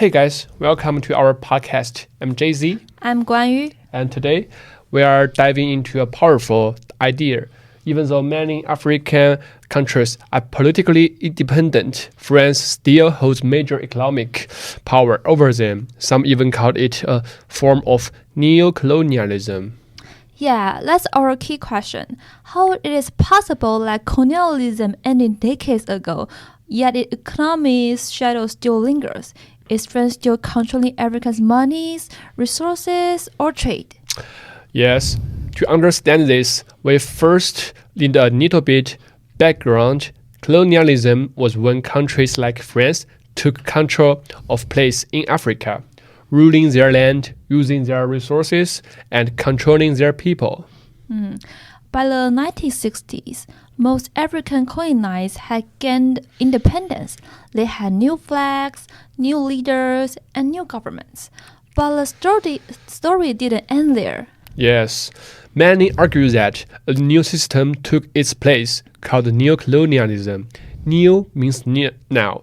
Hey guys, welcome to our podcast. I'm JZ. I'm Guan Yu. And today we are diving into a powerful idea. Even though many African countries are politically independent, France still holds major economic power over them. Some even call it a form of neocolonialism. Yeah, that's our key question. How it is possible that colonialism ended decades ago, yet its economy's shadow still lingers? Is France still controlling Africa's monies, resources, or trade? Yes, to understand this, we first need a little bit background. Colonialism was when countries like France took control of place in Africa, ruling their land, using their resources, and controlling their people. By the 1960s, most African colonies had gained independence. They had new flags, new leaders, and new governments. But the story didn't end there. Yes, many argue that a new system took its place called neocolonialism. Neo means now.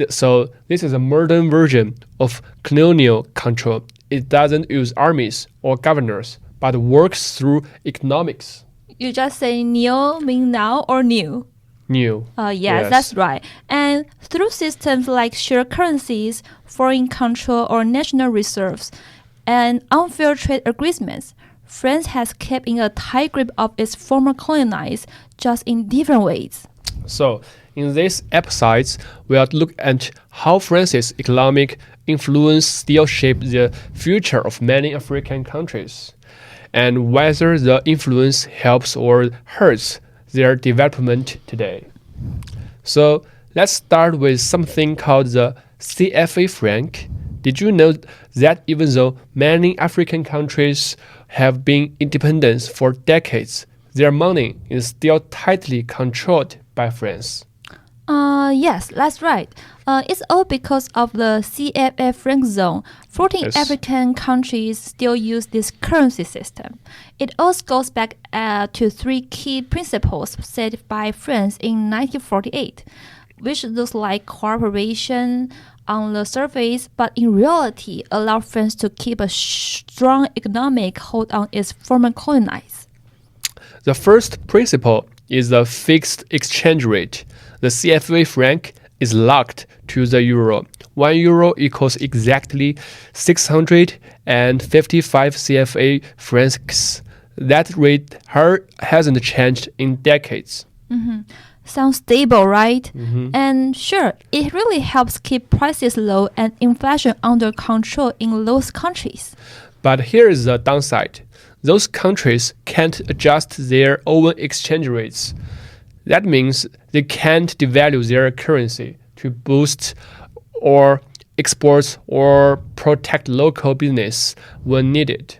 So this is a modern version of colonial control. It doesn't use armies or governors, but works through economics. You just say neo mean now or new? New. Yes, that's right. And through systems like shared currencies, foreign control or national reserves, and unfair trade agreements, France has kept in a tight grip of its former colonies, just in different ways. So, in these episodes, we'll look at how France's economic influence still shapes the future of many African countries, and whether the influence helps or hurts their development today. So, let's start with something called the CFA franc. Did you know that even though many African countries have been independent for decades, their money is still tightly controlled by France? Yes, that's right. It's all because of the CFA franc zone. 14 African countries still use this currency system. It also goes back to three key principles set by France in 1948, which looks like cooperation on the surface, but in reality allow France to keep a strong economic hold on its former colonies. The first principle is the fixed exchange rate. The CFA franc is locked to the euro. 1 euro equals exactly 655 CFA francs. That rate hasn't changed in decades. Sounds stable, right? And sure, it really helps keep prices low and inflation under control in those countries. But here is the downside. Those countries can't adjust their own exchange rates. That means they can't devalue their currency to boost or exports or protect local business when needed.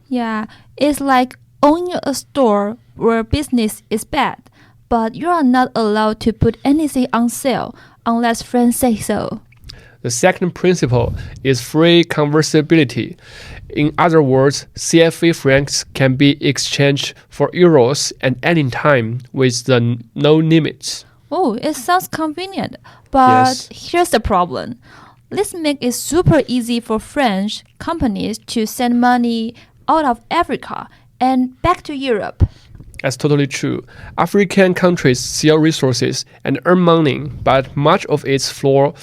Yeah, it's like owning a store where business is bad, but you are not allowed to put anything on sale unless friends say so. The second principle is free convertibility. In other words, CFA francs can be exchanged for euros at any time with no limits. Oh, it sounds convenient, but Here's the problem. Let's make it super easy for French companies to send money out of Africa and back to Europe. That's totally true. African countries sell resources and earn money, but much of its flow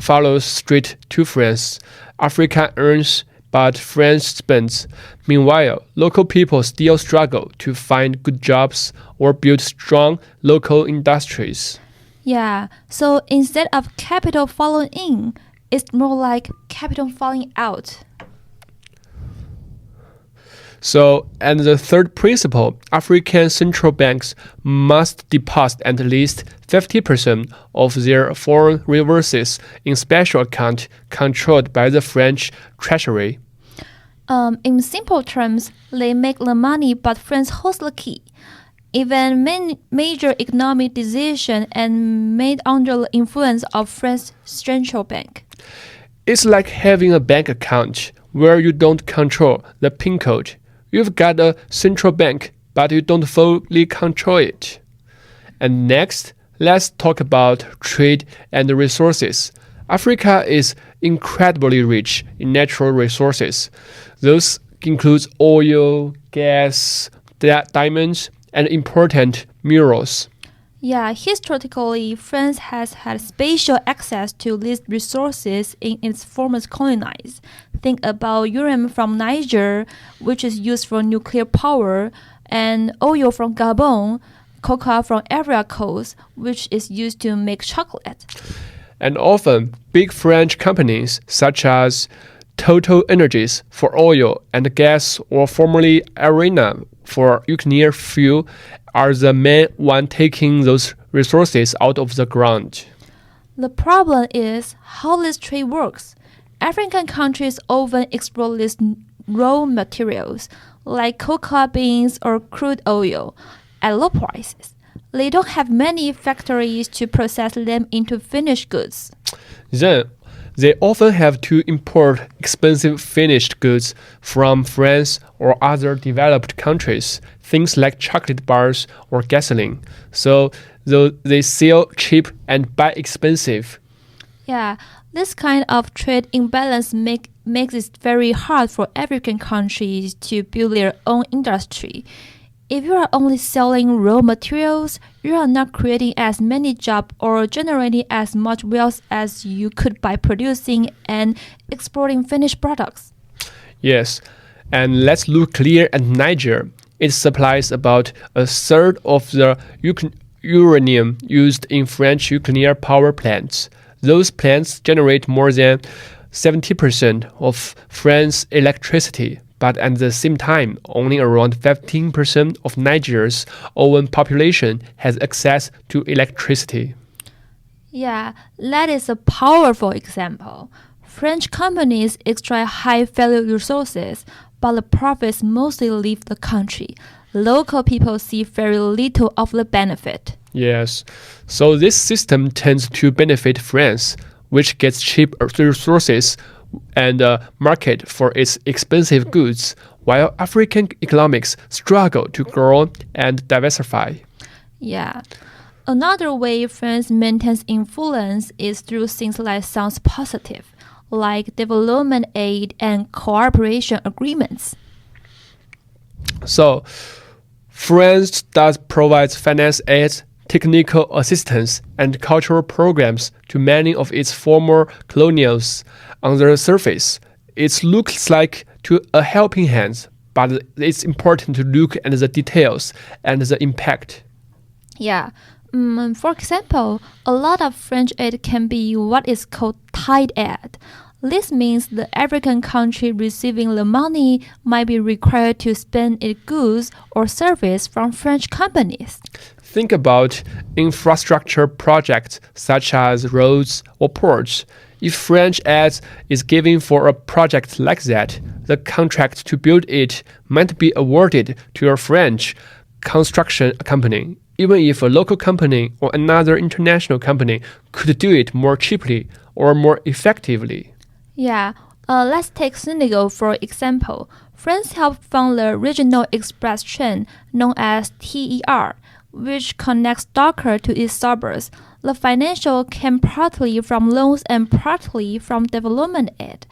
follows straight to France. Africa earns, but France spends. Meanwhile, local people still struggle to find good jobs or build strong local industries. Yeah, so instead of capital falling in, it's more like capital falling out. So, and the third principle, African central banks must deposit at least 50% of their foreign resources in special account controlled by the French treasury. In simple terms, they make the money, but France holds the key. Even major economic decisions are made under the influence of France's central bank. It's like having a bank account where you don't control the PIN code. You've got a central bank, but you don't fully control it. And next, let's talk about trade and resources. Africa is incredibly rich in natural resources. Those include oil, gas, diamonds, and important minerals. Yeah, historically, France has had special access to these resources in its former colonies. Think about uranium from Niger, which is used for nuclear power, and oil from Gabon, cocoa from Ivory Coast, which is used to make chocolate. And often, big French companies such as Total Energies for oil and gas or formerly Arena for nuclear fuel are the main one taking those resources out of the ground. The problem is how this trade works. African countries often export these raw materials, like cocoa beans or crude oil, at low prices. They don't have many factories to process them into finished goods. Then, they often have to import expensive finished goods from France or other developed countries, things like chocolate bars or gasoline. So they sell cheap and buy expensive. Yeah, this kind of trade imbalance makes it very hard for African countries to build their own industry. If you are only selling raw materials, you are not creating as many jobs or generating as much wealth as you could by producing and exporting finished products. Yes, and let's look clear at Niger. It supplies about a third of the uranium used in French nuclear power plants. Those plants generate more than 70% of France's electricity, but at the same time, only around 15% of Niger's own population has access to electricity. Yeah, that is a powerful example. French companies extract high-value resources, but the profits mostly leave the country. Local people see very little of the benefit. Yes, so this system tends to benefit France, which gets cheap resources and a market for its expensive goods, while African economics struggle to grow and diversify. Yeah. Another way France maintains influence is through things that sounds positive, like development aid and cooperation agreements. So, France does provide finance aid, technical assistance, and cultural programs to many of its former colonials. On the surface, it looks like to a helping hand, but it's important to look at the details and the impact. Yeah. For example, a lot of French aid can be what is called tied aid. This means the African country receiving the money might be required to spend its goods or service from French companies. Think about infrastructure projects such as roads or ports. If French aid is given for a project like that, the contract to build it might be awarded to a French construction company, even if a local company or another international company could do it more cheaply or more effectively. Yeah, let's take Senegal for example. France helped fund the regional express train known as TER, which connects Dakar to its suburbs. The financial came partly from loans and partly from development aid,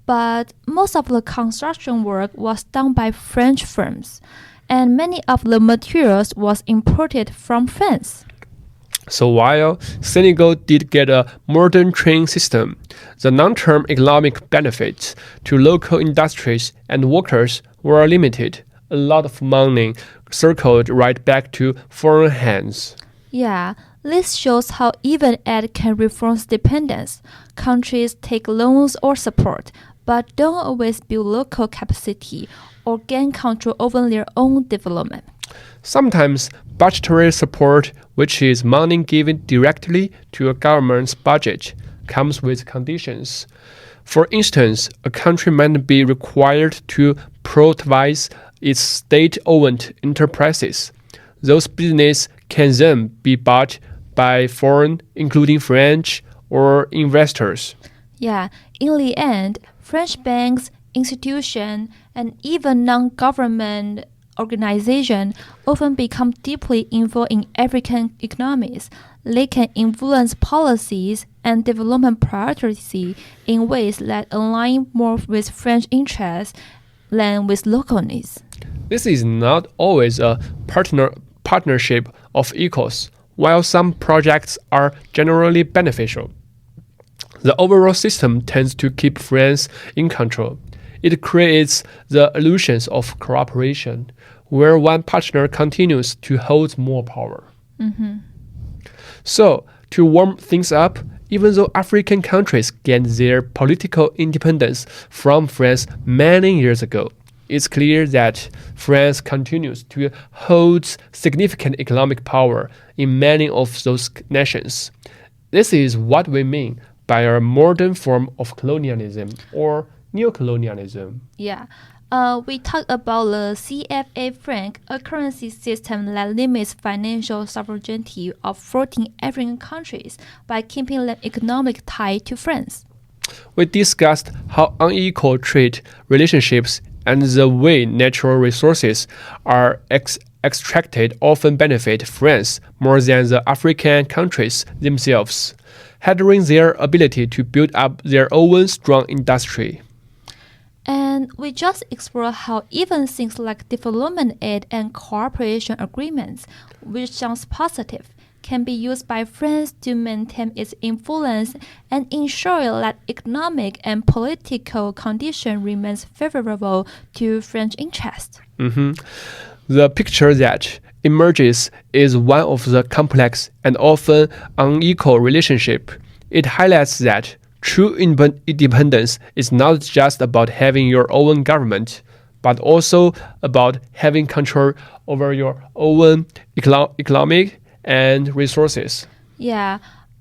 but most of the construction work was done by French firms, and many of the materials was imported from France. So while Senegal did get a modern train system, the long-term economic benefits to local industries and workers were limited. A lot of money circled right back to foreign hands. Yeah, this shows how even aid can reinforce dependence. Countries take loans or support, but don't always build local capacity or gain control over their own development. Sometimes budgetary support, which is money given directly to a government's budget, comes with conditions. For instance, a country might be required to privatize its state-owned enterprises. Those businesses can then be bought by foreign, including French, or investors. Yeah, in the end, French banks, institutions, and even non-government organizations often become deeply involved in African economies. They can influence policies and development priorities in ways that align more with French interests than with local needs. This is not always a partnership of equals. While some projects are generally beneficial, the overall system tends to keep France in control. It creates the illusions of cooperation, where one partner continues to hold more power. So, to warm things up, even though African countries gained their political independence from France many years ago, it's clear that France continues to hold significant economic power in many of those nations. This is what we mean by a modern form of colonialism or neocolonialism. Yeah. We talked about the CFA franc, a currency system that limits financial sovereignty of 14 African countries by keeping them economic tied to France. We discussed how unequal trade relationships and the way natural resources are extracted often benefit France more than the African countries themselves, hindering their ability to build up their own strong industry. And we just explore how even things like development aid and cooperation agreements, which sounds positive, can be used by France to maintain its influence and ensure that economic and political conditions remains favorable to French interests. The picture that emerges is one of the complex and often unequal relationship. It highlights that true independence is not just about having your own government, but also about having control over your own economic and resources. Yeah,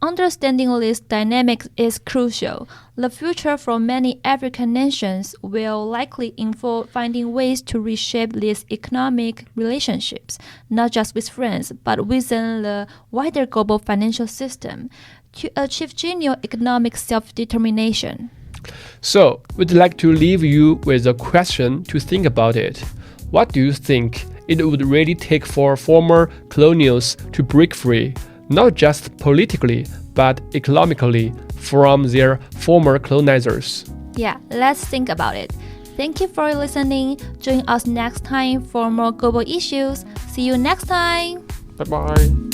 understanding this dynamic is crucial. The future for many African nations will likely involve finding ways to reshape these economic relationships, not just with France, but within the wider global financial system, to achieve genuine economic self-determination. So, we'd like to leave you with a question to think about it. What do you think it would really take for former colonials to break free, not just politically, but economically, from their former colonizers? Yeah, let's think about it. Thank you for listening. Join us next time for more global issues. See you next time. Bye-bye.